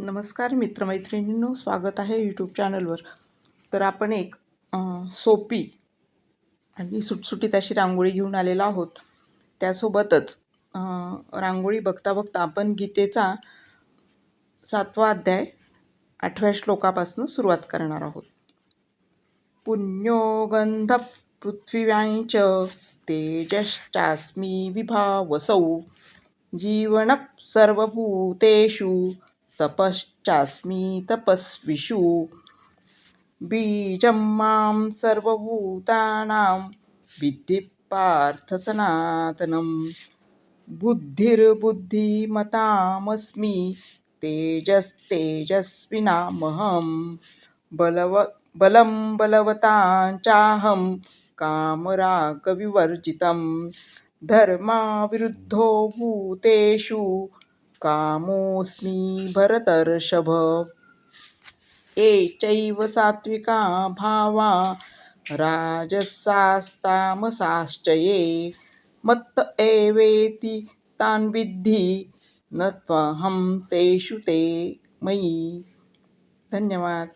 नमस्कार मित्रमैत्रिणींनो, स्वागत आहे यूट्यूब चॅनलवर. तर आपण एक सोपी आणि सुटसुटीत अशी रांगोळी घेऊन आलेलो आहोत. त्यासोबतच रांगोळी बघता बघता आपण गीतेचा 7वा अध्याय 8व्या श्लोकापासून सुरुवात करणार आहोत. पुण्यो गंध पृथ्वीवां च तेजश्चास्मि विभावसौ जीवनः सर्वभूतेषु तपश्चास्मि तपस्विषु बीजं मां सर्वभूतानां विद्धि पार्थ सनातनं बुद्धिर्बुद्धिमतामस्मि तेजस्तेजस्विनामहं बलं बलवतां कामरागविवर्जितं धर्माविरुद्धो भूतेषु कामोऽस्मि भरतर्षभ. चैव सात्विका भावा राजसास्तामसाश्च ये मत्त एवेति तान् विद्धि न त्वहं तेषु ते मयि. धन्यवाद.